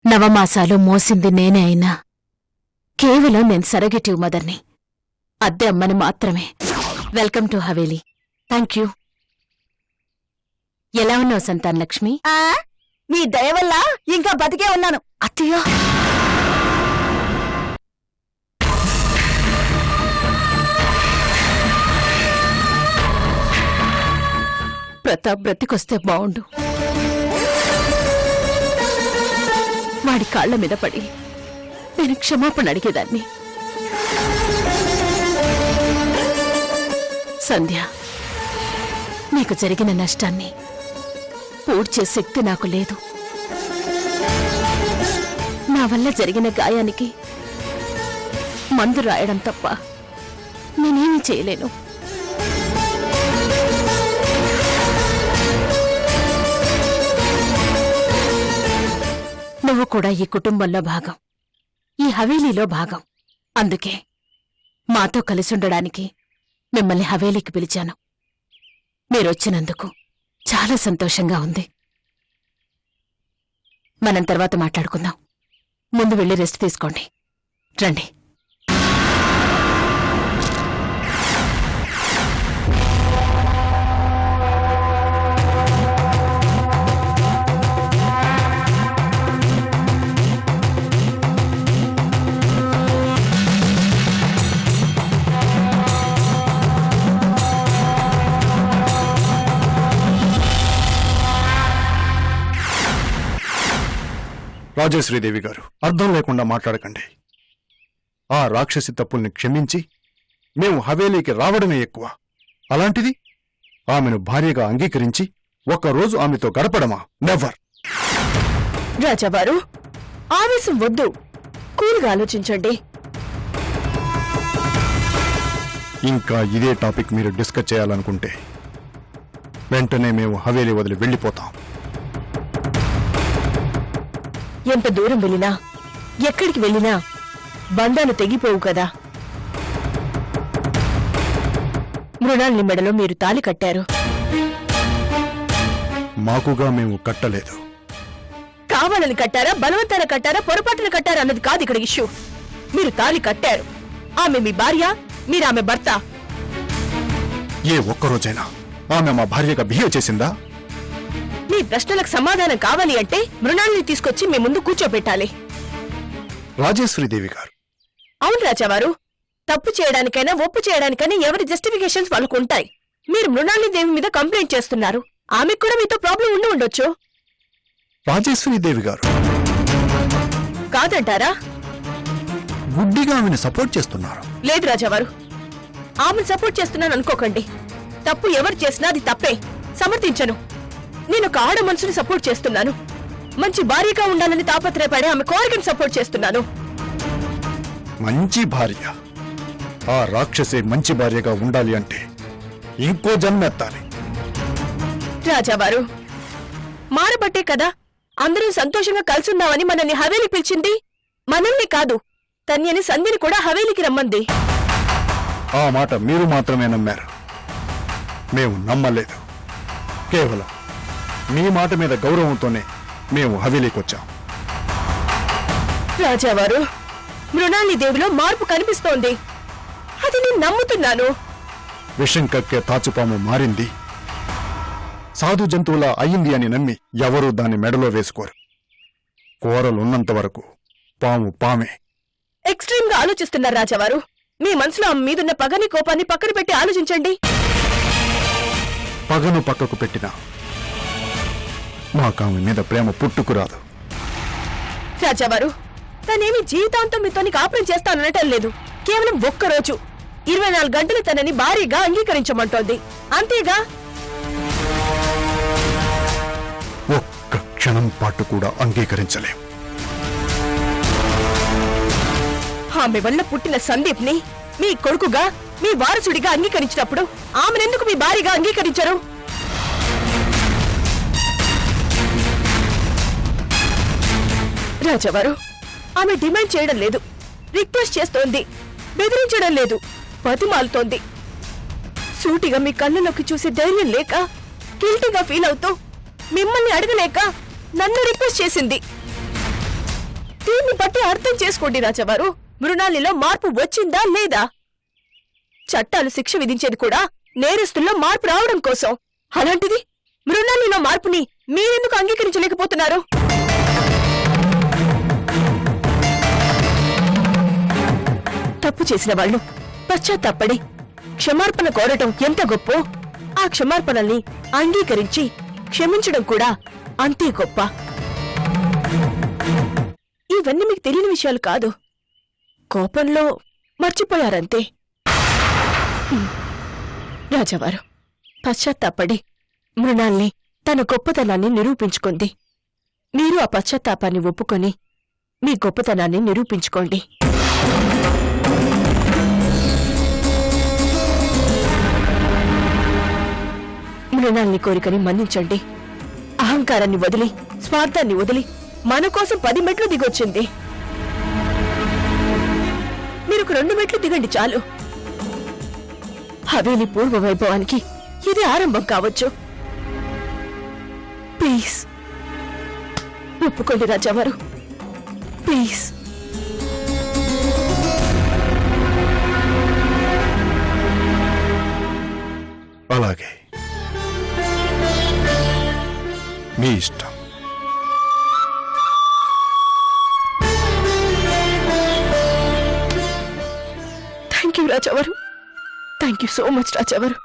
నవమాసాలు మోసింది నేనే అయినా కేవలం నేను సరగెటివ్ మదర్ని, అద్దె అమ్మని మాత్రమే. Welcome to Haveli. Thank you. ఎలా ఉన్నావు సంతాన్ లక్ష్మి? మీ దయ వల్ల ఇంకా బతికే ఉన్నాను. అత్తయ్య, ప్రతాప్ బ్రతికొస్తే బావుండు. వాడి కాళ్ల మీద పడి నేను క్షమాపణ అడిగేదాన్ని. సంధ్య, నీకు జరిగిన నష్టాన్ని పూడ్చే శక్తి నాకు లేదు. నా వల్ల జరిగిన గాయానికి మందు రాయడం తప్ప నేనేమీ చేయలేను. నువ్వు కూడా ఈ కుటుంబంలో భాగం, ఈ హవేలీలో భాగం. అందుకే మాతో కలిసుండడానికి మిమ్మల్ని హవేలీకి పిలిచాను. మీరొచ్చినందుకు చాలా సంతోషంగా ఉంది. మనం తర్వాత మాట్లాడుకుందాం. ముందు వెళ్ళి రెస్ట్ తీసుకోండి. రండి. రాజశ్రీదేవి గారు, అర్థం లేకుండా మాట్లాడకండి. ఆ రాక్షసి తప్పుల్ని క్షమించి మేము హవేలీకి రావడమే ఎక్కువ. అలాంటిది ఆమెను భార్యగా అంగీకరించి ఒక్కరోజు ఆమెతో గడపడమా? నెవర్. రాజావారు, ఆవేశం వద్దు, కూల్గా ఆలోచించండి. ఇంకా ఇదే టాపిక్ మీరు డిస్కస్ చేయాలనుకుంటే వెంటనే మేము హవేలీ వదిలి వెళ్ళిపోతాం. ఎంత దూరం వెళ్ళినా, ఎక్కడికి వెళ్ళినా బంధాలు తెగిపోవు కదా. మృణాల్ని మెడలో మీరు తాళి కట్టారు. మాకుగా మేము కట్టలేదు. కావాలని కట్టారా, బలవంతాన కట్టారా, పొరపాటున కట్టారా అన్నది కాదు ఇక్కడ ఇష్యూ. మీరు తాళి కట్టారు. ఆమె మీ భార్య, మీరామె భర్త. ఏ ఒక్కరోజైనా ఆమె మా భార్యగా బిహేవ్ చేసిందా? మీ ప్రశ్నలకు సమాధానం కావాలి అంటే మృణాల్ని తీసుకొచ్చి మీ ముందు కూర్చోబెట్టాలి. రాజేశ్వరీదేవి గారు. అవును రాజావారు, తప్పు చేయడానికైనా ఒప్పు చేయడానికైనా ఎవరి జస్టిఫికేషన్స్ వాళ్ళకు ఉంటాయి. మీరు మృణాల్ని దేవి మీద కంప్లైంట్ చేస్తున్నారు. ఆమెకు కూడా మీతో ప్రాబ్లం ఉండి ఉండొచ్చు. రాజేశ్వరీదేవి గారు కాదంటారా? గుడ్డిగా ఆమెను సపోర్ట్ చేస్తున్నారు. లేదు రాజావారు, ఆమెను సపోర్ట్ చేస్తున్నాను అనుకోకండి. తప్పు ఎవరు చేసినా అది తప్పే, సమర్థించను. నేను ఒక ఆడ మనసుని సపోర్ట్ చేస్తున్నాను. మంచి భార్యగా ఉండాలని తాపత్రయపడే ఆమె కోరికను సపోర్ట్ చేస్తున్నాను. మంచి భార్య, ఆ రాక్షసే మంచి భార్యగా ఉండాలి అంటే ఇంకో జన్మెత్తాలి. రాజావారు, మారబట్టే కదా అందరూ సంతోషంగా కలిసుందామని మనల్ని హవేలి పిలిచింది. మనల్ని కాదు, తన్యని సంధ్యని కూడా హవేలికి రమ్మంది. ఆ మాట మీరు మాత్రమే నమ్మారు, మేము నమ్మలేదు. కేవలం మీ మాట మీద గౌరవంతోనే మేము హవేలీకి వచ్చాం. రాజావారు, మృణాలి దేవిలో మార్పు కనిపిస్తోంది. అది నేను నమ్ముతున్నాను. విషం కక్కే తాచుపాము మారింది, సాధు జంతువులా అయింది అని నమ్మి ఎవరూ దాన్ని మెడలో వేసుకోరు. కూరలున్నంత వరకు పాము పామే. ఎక్స్ట్రీమ్ గా ఆలోచిస్తున్నారు రాజావారు. మీ మనసులో ఆమె మీదున్న పగని కోపాన్ని పక్కన పెట్టి ఆలోచించండి. పగను పక్కకు పెట్టినా మాకామె మీద ప్రేమ పుట్టుకురాదు. రాజావారు, తనేమి జీవితాంతం మీతోని కాపురం చేస్తాననటం లేదు. కేవలం ఒక్కరోజు 24 గంటలు తనని భారీగా అంగీకరించమంటోంది, అంతేగా. ఒక్క క్షణం పాటు కూడా అంగీకరించలేం. ఆమె వల్ల పుట్టిన సందీప్ ని మీ కొడుకుగా, మీ వారసుడిగా అంగీకరించినప్పుడు ఆమెనెందుకు మీ భార్యగా అంగీకరించరు? రాజావారు, ఆమె డిమాండ్ చేయడం లేదు, రిక్వెస్ట్ చేస్తోంది, బెదిరించడం లేదు, బతిమాలుతోంది. సూటిగా మీ కళ్ళలోకి చూసే ధైర్యం లేక, గిల్టీగా ఫీల్ అవుతూ, మిమ్మల్ని అడగలేక నన్ను రిక్వెస్ట్ చేసింది. దాన్ని బట్టి అర్థం చేసుకోండి రాజావారు. మృణాలిలో మార్పు వచ్చిందా లేదా? చట్టాలు శిక్ష విధించేది కూడా నేరస్తుల్లో మార్పు రావడం కోసం. అలాంటిది మృణాలిలో మార్పుని మీరెందుకు అంగీకరించలేకపోతున్నారు? తప్పు చేసిన వాళ్ళు పశ్చాత్తాపడి క్షమార్పణ కోరటం ఎంత గొప్పో, ఆ క్షమార్పణల్ని అంగీకరించి క్షమించడం కూడా అంతే గొప్ప. ఇవన్నీ మీకు తెలియని విషయాలు కాదు. కోపంలో మర్చిపోయారంతే. రాజావారు పశ్చాత్తాపడి మృణాల్ని తన గొప్పతనాన్ని నిరూపించుకుంది. మీరు ఆ పశ్చాత్తాపాన్ని ఒప్పుకొని మీ గొప్పతనాన్ని నిరూపించుకోండి. మృణాల్ని కోరికని మన్నించండి. అహంకారాన్ని వదిలి, స్వార్థాన్ని వదిలి మన కోసం 10 మెట్లు దిగొచ్చింది. మీరు 2 మెట్లు దిగండి చాలు. హవేలి పూర్వ వైభవానికి ఇది ఆరంభం కావచ్చు. ప్లీజ్ ఒప్పుకోండి రాజావారు, ప్లీజ్. అలాగే, మీ ఇష్టం. థ్యాంక్ యూ రాజావారు. థ్యాంక్ యూ సో మచ్ రాజావారు.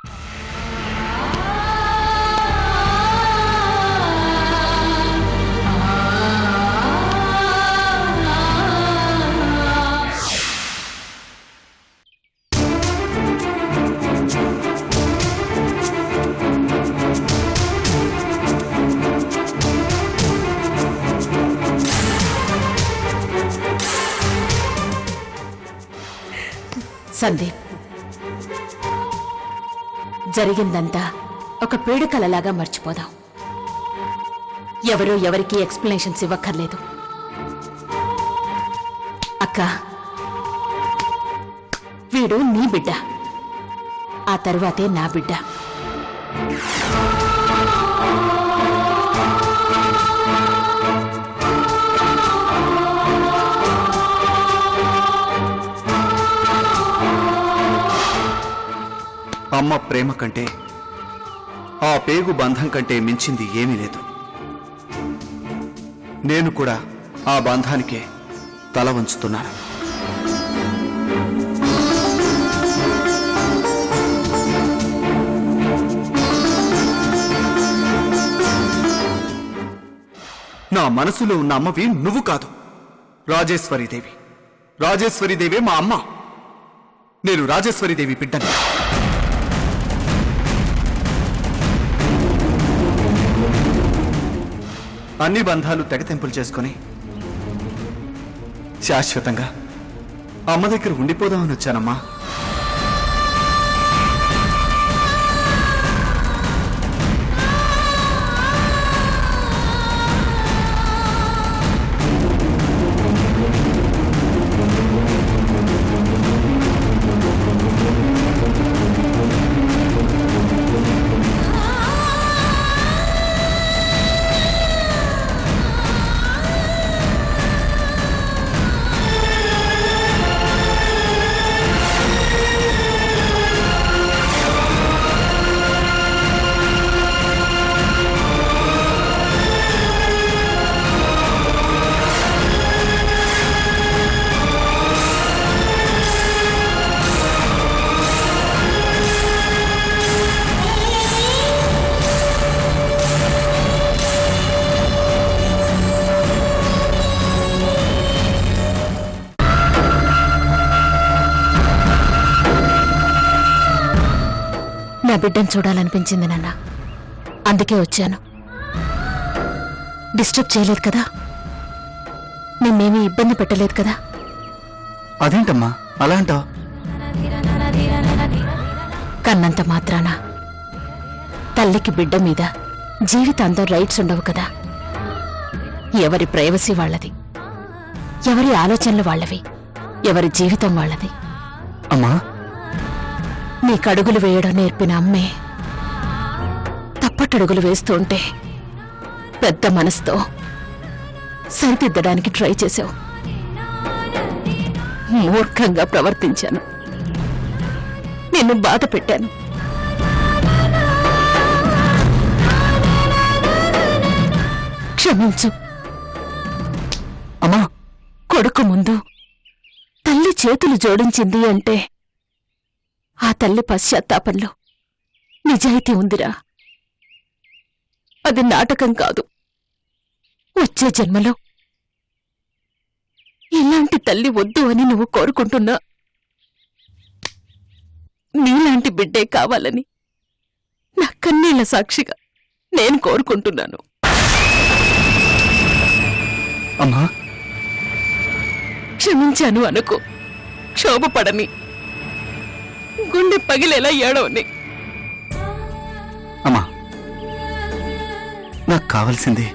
సందీప్, జరిగిందంతా ఒక పీడకలలాగా మర్చిపోదాం. ఎవరూ ఎవరికీ ఎక్స్ప్లెనేషన్స్ ఇవ్వక్కర్లేదు. అక్క, వీడు నీ బిడ్డ, ఆ తరువాతే నా బిడ్డ. అమ్మ ప్రేమ కంటే, ఆ పేగు బంధం కంటే మించింది ఏమీ లేదు. నేను కూడా ఆ బంధానికే తల వంచుతున్నాను. నా మనసులో ఉన్న అమ్మవి నువ్వు కాదు, రాజేశ్వరీదేవి. రాజేశ్వరీదేవే మా అమ్మ. నేను రాజేశ్వరీదేవి బిడ్డను. అన్ని బంధాలు తెగతెంపులు చేసుకుని శాశ్వతంగా అమ్మ దగ్గర ఉండిపోదామని వచ్చానమ్మా. నా బిడ్డను చూడాలనిపించింది నాన్న, అందుకే వచ్చాను. డిస్టర్బ్ చేయలేదు కదా? నిన్నేమీ ఇబ్బంది పెట్టలేదు కదా? అదేంటమ్మా అలా అంటావు? కన్నంత మాత్రాన తల్లికి బిడ్డ మీద జీవితాంతం రైట్స్ ఉండవు కదా. ఎవరి ప్రైవసీ వాళ్ళది, ఎవరి ఆలోచనలు వాళ్ళవి, ఎవరి జీవితం వాళ్ళది. అమ్మా, నీకడుగులు వేయడం నేర్పిన అమ్మే తప్పటడుగులు వేస్తుంటే పెద్ద మనసుతో సరిదిద్దడానికి ట్రై చేశావు. మూర్ఖంగా ప్రవర్తించాను. నిన్ను బాధ పెట్టాను. క్షమించు. అమ్మా, కొడుకు ముందు తల్లి చేతులు జోడించింది అంటే ఆ తల్లి పశ్చాత్తాపంలో నిజాయితీ ఉందిరా. అది నాటకం కాదు. వచ్చే జన్మలో ఇలాంటి తల్లి వద్దు అని నువ్వు కోరుకుంటున్నా నీలాంటి బిడ్డే కావాలని నా కన్నీళ్ల సాక్షిగా నేను కోరుకుంటున్నాను. అమ్మా, క్షమించాను అనుకో. క్షోభపడని, గుండె పగిలేలా ఏడవని. అమ్మా, నాకు కావాల్సింది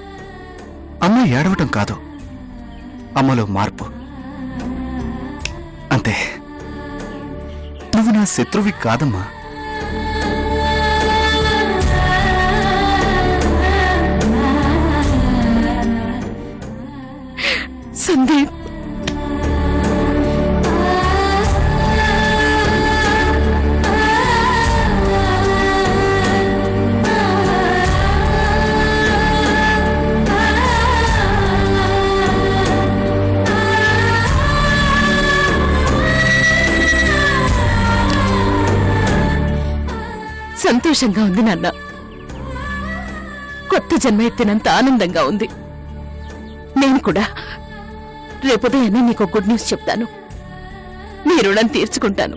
అమ్మ ఏడవటం కాదు, అమ్మలో మార్పు అంతే. నువ్వు నా శత్రువి కాదమ్మా. సందీప్, సంతోషంగా ఉంది నాన్న. కొత్త జన్మ ఎత్తినంత ఆనందంగా ఉంది. నేను కూడా రేపుదయాన్నే నీకు గుడ్ న్యూస్ చెప్తాను. నీ రుణం తీర్చుకుంటాను.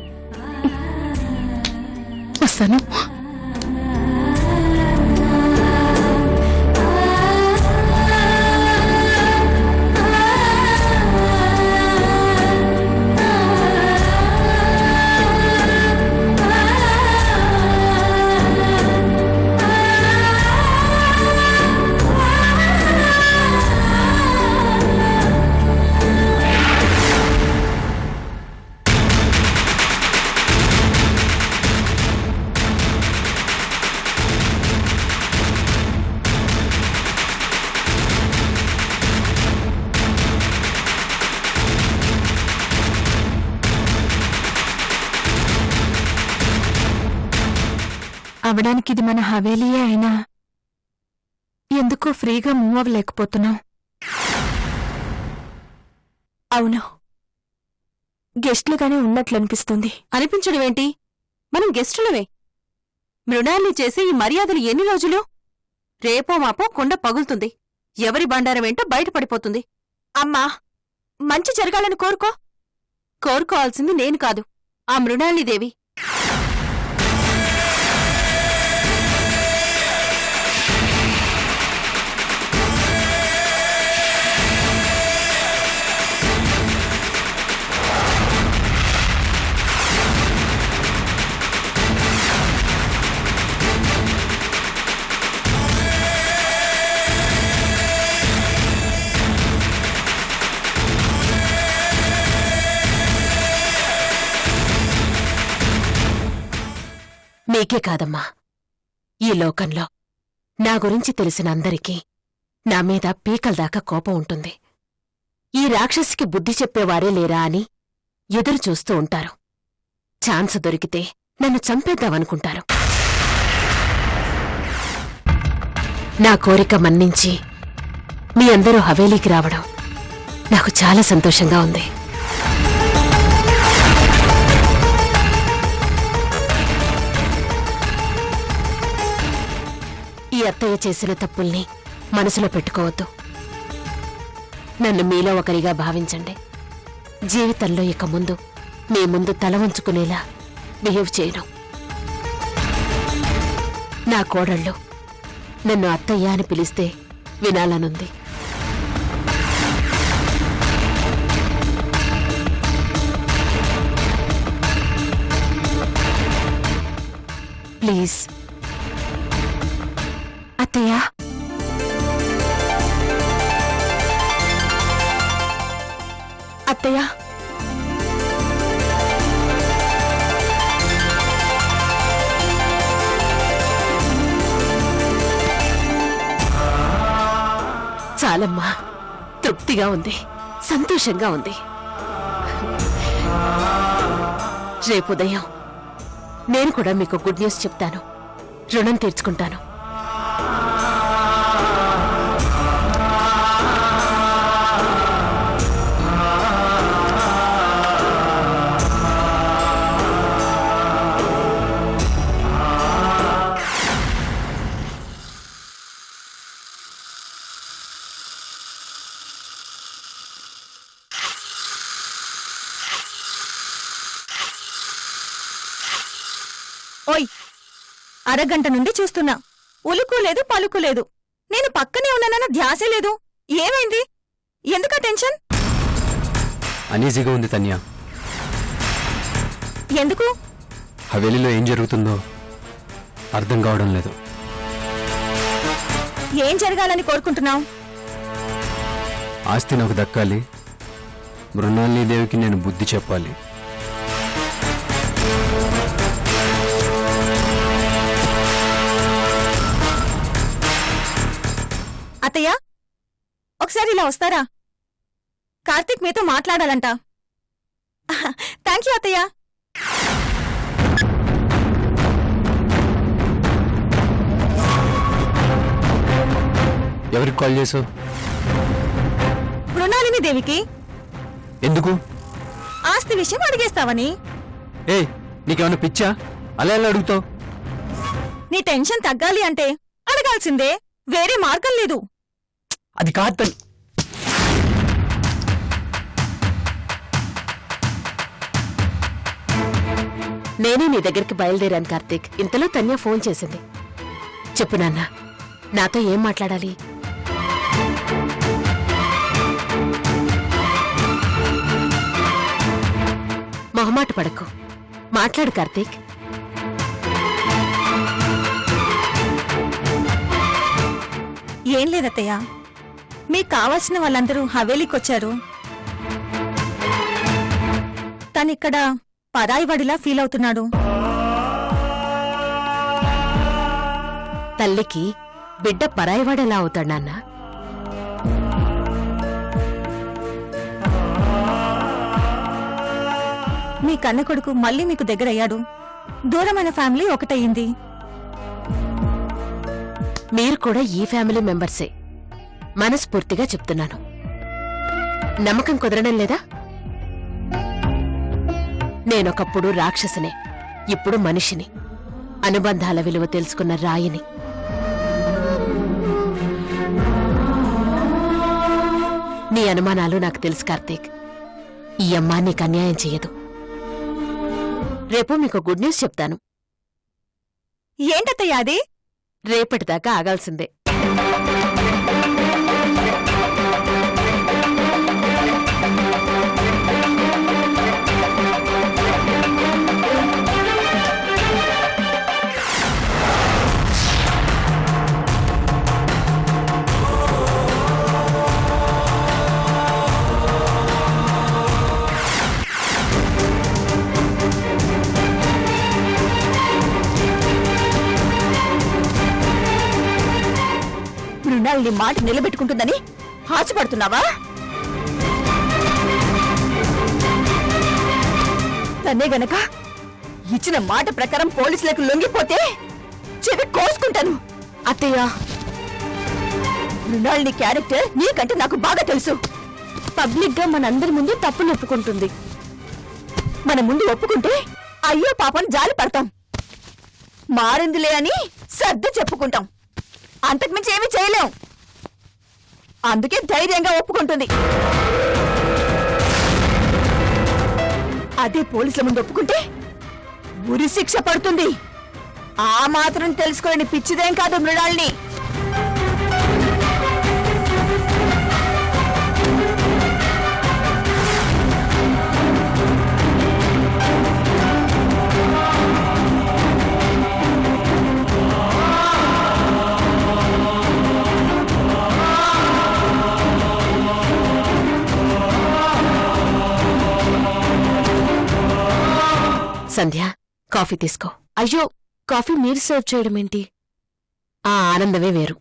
వస్తాను. అవడానికి ఇది మన హవేలీయే అయినా ఎందుకో ఫ్రీగా మూవ్ అవ్వలేకపోతున్నాం. అవును, గెస్ట్లుగానే ఉన్నట్లనిపిస్తుంది. అనిపించడమేంటి? మనం గెస్టులమే. మృణాల్ని చేసే ఈ మర్యాదలు ఎన్ని రోజులు? రేపో మాపో కొండ పగులుతుంది. ఎవరి బండారమేంటో బయటపడిపోతుంది. అమ్మా, మంచి జరగాలని కోరుకో. కోరుకోవాల్సింది నేను కాదు, ఆ మృణాలిదేవి. నీకే కాదమ్మా, ఈ లోకంలో నా గురించి తెలిసిన అందరికీ నా మీద పీకల్దాకా కోపం ఉంటుంది. ఈ రాక్షసికి బుద్ధి చెప్పేవారే లేరా అని ఎదురు చూస్తూ ఉంటారు. ఛాన్స్ దొరికితే నన్ను చంపేద్దామనుకుంటారు. నా కోరిక మన్నించి మీ అందరూ హవేలీకి రావడం నాకు చాలా సంతోషంగా ఉంది. ఈ అత్తయ్య చేసిన తప్పుల్ని మనసులో పెట్టుకోవద్దు. నన్ను మీలో ఒకరిగా భావించండి. జీవితంలో ఇక ముందు మీ ముందు తల వంచుకునేలా బిహేవ్ చేయను. నా కోడళ్ళు నన్ను అత్తయ్య అని పిలిస్తే వినాలనుంది. ప్లీజ్ అత్తయ్య. అత్తయ్య, చాలమ్మా, తృప్తిగా ఉంది, సంతోషంగా ఉంది. రేపు ఉదయం నేను కూడా మీకు గుడ్ న్యూస్ చెప్తాను. రుణం తీర్చుకుంటాను. ఓయ్, అరగంట నుండి చూస్తున్నా. ఉలుకు లేదు పలుకు లేదు. నేను పక్కనే ఉన్నానన్న ధ్యాసే లేదు. ఏమైంది? ఎందుకా టెన్షన్? అనీజీగా ఉంది తన్య. ఎందుకు? హవేలీలో ఏం జరుగుతుందో అర్థం కావడం లేదు. ఏం జరగాలని కోరుకుంటున్నావు? ఆస్తి నాకు దక్కాలి. మృణాలిని దేవికి నేను బుద్ధి చెప్పాలి. అత్తయ్య, ఒకసారి ఇలా వస్తారా? కార్తీక్ మీతో మాట్లాడాలంట. థ్యాంక్ యూ అత్తయ్య. ఎవరికి కాల్ చేసావు? మృణాలిని దేవికి. ఎందుకు? ఆస్తి విషయం అడిగేస్తావని. ఏ, నీకేమన్నా పిచ్చా? అలా ఎలా అడుగుతావు? నీ టెన్షన్ తగ్గాలి అంటే అడగాల్సిందే. వేరే మార్గం లేదు. అది కాదు తను. నేనే నీ దగ్గరికి బయలుదేరాను కార్తీక్. ఇంతలో తన్య ఫోన్ చేసింది. చెప్పు నాన్న, నాతో ఏం మాట్లాడాలి? మొహమాట పడకు, మాట్లాడు కార్తీక్. ఏం లేదత్తయ్య, మీకు కావాల్సిన వాళ్ళందరూ హవేలీకొచ్చారు. తనిక్కడ పరాయివాడిలా ఫీల్ అవుతున్నాడు. తల్లికి బిడ్డ పరాయివాడెలా అవుతాడు నాన్న? మీ కన్న కొడుకు మళ్ళీ మీకు దగ్గరయ్యాడు. దూరమైన ఫ్యామిలీ ఒకటయ్యింది. మీరు కూడా ఈ ఫ్యామిలీ మెంబర్సే. మనస్ఫూర్తిగా చెప్తున్నాను. నమ్మకం కుదరడం లేదా? నేనొకప్పుడు రాక్షసినే, ఇప్పుడు మనిషిని. అనుబంధాల విలువ తెలుసుకున్న రాయిని. నీ అనుమానాలు నాకు తెలుసు కార్తీక్. ఈ అమ్మ నీకు అన్యాయం చెయ్యదు. రేపు మీకు గుడ్ న్యూస్ చెప్తాను. ఏంటత్తయ్య అది? రేపటిదాకా ఆగాల్సిందే. మృణాలిని మాట నిలబెట్టుకుంటుందని ఆశపడుతున్నావా? తనే గనక ఇచ్చిన మాట ప్రకారం పోలీసులకు లొంగిపోతే చెవి కోసుకుంటాను. అత్తయ్య, మృణాలిని క్యారెక్టర్ నీకంటే నాకు బాగా తెలుసు. పబ్లిక్ గా మనందరి ముందు తప్పు నొప్పుకుంటుంది. మన ముందు ఒప్పుకుంటే అయ్యో పాపం జాలి పడతాం. మారిందిలే అని సర్ది చెప్పుకుంటాం. అంతకుమించి ఏమీ చేయలేం. అందుకే ధైర్యంగా ఒప్పుకుంటుంది. అదే పోలీసుల ముందు ఒప్పుకుంటే ఉరి శిక్ష పడుతుంది. ఆ మాత్రం తెలుసుకోలేని పిచ్చిదేం కాదు మృణాలిని. సంధ్య, కాఫీ తీసుకో. అయ్యో, కాఫీ మీరు సర్వ్ చేయడం ఏంటి? ఆ ఆనందమే వేరు.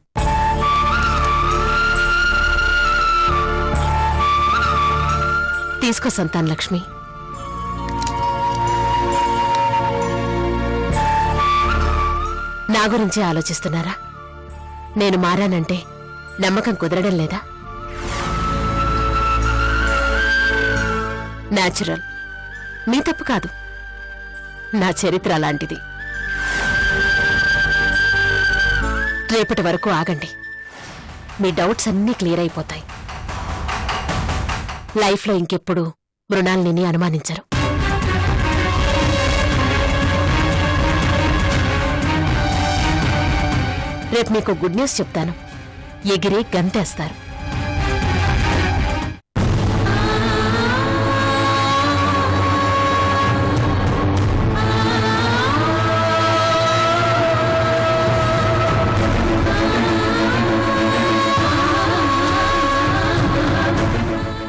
తీసుకో సంతాన్ లక్ష్మి. నా గురించే ఆలోచిస్తున్నారా? నేను మారానంటే నమ్మకం కుదరడం లేదా? న్యాచురల్. మీ తప్పు కాదు, నా చరిత్ర అలాంటిది. రేపటి వరకు ఆగండి, మీ డౌట్స్ అన్నీ క్లియర్ అయిపోతాయి. లైఫ్లో ఇంకెప్పుడు మృణాల్ని అనుమానించరు. రేపు మీకు గుడ్ న్యూస్ చెప్తాను. ఎగిరి గంతేస్తారు.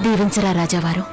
దీవించరా రాజావారు.